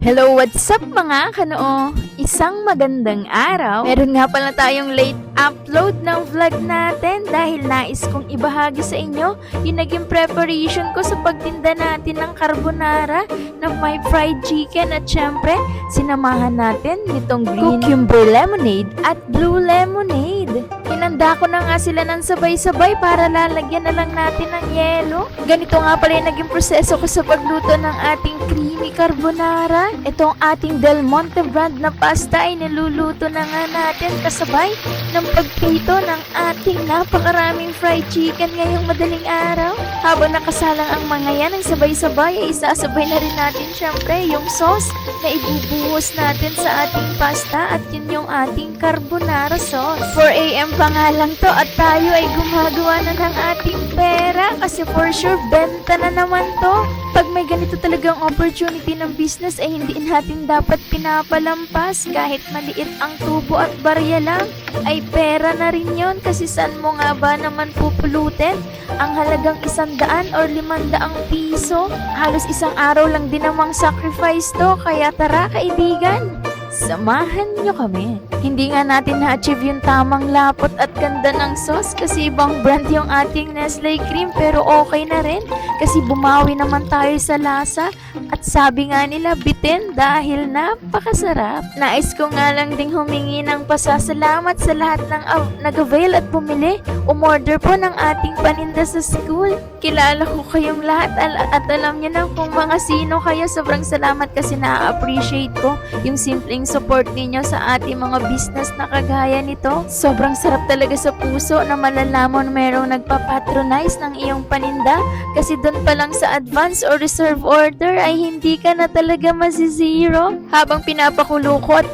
Hello, what's up mga kanoo? Isang magandang araw. Meron nga pala tayong late upload ng vlog natin dahil nais kong ibahagi sa inyo yung naging preparation ko sa pagtinda natin ng carbonara na may fried chicken at syempre sinamahan natin nitong green cucumber lemonade at blue lemonade. Hinanda ko na nga sila ng sabay-sabay para lalagyan na lang natin ng yelo. Ganito nga pala yung naging proseso ko sa pagluto ng ating creamy carbonara. Itong ating Del Monte brand na pasta ay niluluto na nga natin kasabay ng pagprito ng ating napakaraming fried chicken ngayong madaling araw. Habang nakasalang ang mga yan ang sabay-sabay ay isasabay na rin natin syempre yung sauce na ibubuhos natin sa ating pasta at yun yung ating carbonara sauce. 4 AM pa nga lang to at tayo ay gumagawa na ng ating pera kasi for sure benta na naman to. Pag may ganito talagang opportunity ng business ay hindi natin dapat pinapalampas kahit maliit ang tubo at barya lang ay pera na rin yon kasi saan mo nga ba naman pupulutin ang halagang 100 or 500 piso. Halos isang araw lang din namang sacrifice to kaya tara kaibigan, samahan nyo kami. Hindi nga natin na-achieve yung tamang lapot at ganda ng sauce kasi ibang brand yung ating Nestle cream pero okay na rin kasi bumawi naman tayo sa lasa at sabi nga nila bitin dahil napakasarap. Nais ko nga lang ding humingi ng pasasalamat sa lahat ng nag-avail at bumili. Umorder po ng ating paninda sa school. Kilala ko kayong lahat at alam nyo na kung mga sino kayo. Sobrang salamat kasi na-appreciate ko yung simpleng support ninyo sa ating mga business na kagaya nito. Sobrang sarap talaga sa puso na malalaman merong nagpapatronize ng iyong paninda kasi doon pa lang sa advance or reserve order ay hindi ka na talaga masizero. Habang pinapakulo ko at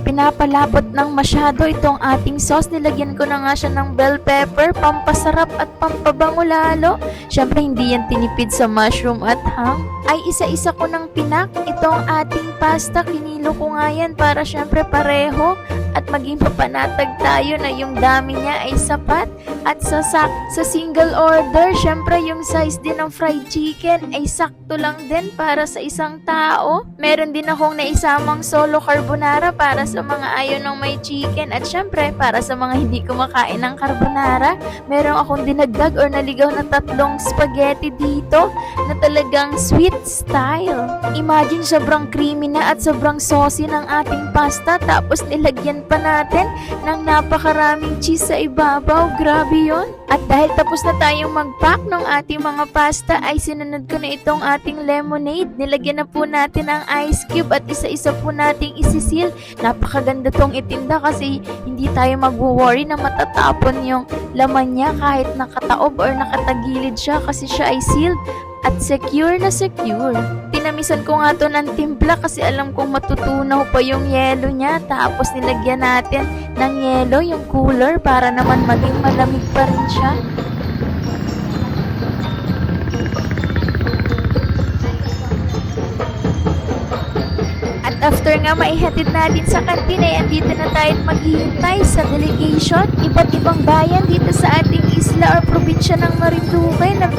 pinapalapot ng masyado itong ating sauce, nilagyan ko na nga siya ng bell pepper, pampasarap at pampabango lalo. Syempre hindi yan tinipid sa mushroom at ham. Ay isa-isa ko ng pinak itong ating pasta, kinilo ko nga yan para syempre pareho at maging papanatag tayo na yung dami niya ay sapat. At sa single order, syempre yung size din ng fried chicken ay sakto lang din para sa isang tao. Meron din akong naisamang solo carbonara para sa mga ayaw ng may chicken at syempre para sa mga hindi kumakain ng carbonara. Meron akong dinagdag or naligaw na 3 spaghetti dito na talagang sweet style. Imagine sobrang creamy na at sobrang saucy ng ating pasta tapos nilagyan pa natin ng napakaraming cheese sa ibabaw. Grabe yun. At dahil tapos na tayong mag-pack ng ating mga pasta ay sinunod ko na itong ating lemonade. Nilagyan na po natin ang ice cube at isa-isa po nating isisil. Napakaganda tong itinda kasi hindi tayo magwo-worry na matatapon yung laman niya kahit nakataob or nakatagilid siya kasi siya ay sealed at secure na secure. Tinamisan ko nga to ng timpla kasi alam kong matutunaw pa yung yelo niya. Tapos nilagyan natin ng yelo yung cooler para naman maging malamig pa rin siya. At after nga maihatid natin sa kantin ay andito na tayo maghihintay sa delegation. Iba't ibang bayan dito sa ating isla or probinsya ng Marinduque na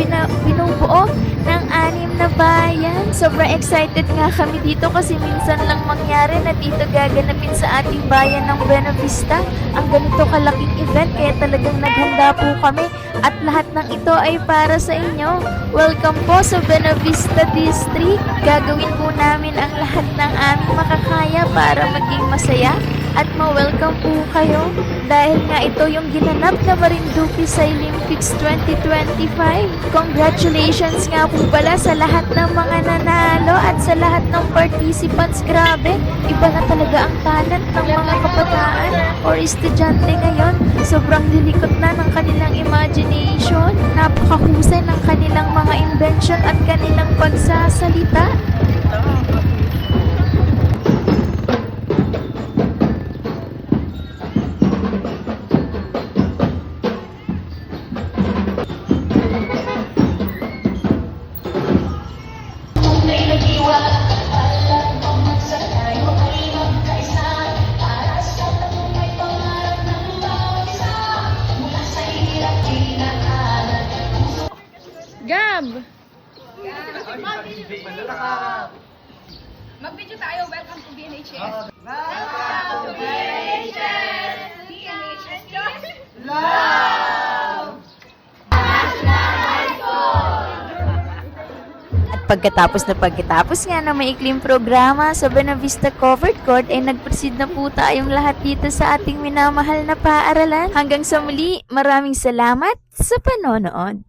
binubuo ng 6 na bayan. Sobrang excited nga kami dito kasi minsan lang mangyari na dito gaganapin sa ating bayan ng Buena Vista ang ganito kalaking event kaya talagang naghanda po kami at lahat ng ito ay para sa inyo. Welcome po sa Buena Vista District. Gagawin po namin ang lahat ng aming makakaya para maging masaya at ma-welcome po kayo dahil nga ito yung ginanap na Marinduque sa Olympics 2025. Congratulations nga po pala sa lahat ng mga nanalo at sa lahat ng participants. Grabe, iba na talaga ang talent ng mga kabataan or estudyante ngayon. Sobrang lilikot na ng kanilang imagination, napakahusay ng kanilang mga invention at kanilang pagsasalita. Gab! tayo. Welcome to BNHS. At pagkatapos nga ng maikling programa sa Buena Vista Covered Court ay nag-proceed na po tayong lahat dito sa ating minamahal na paaralan. Hanggang sa muli, maraming salamat sa panonood.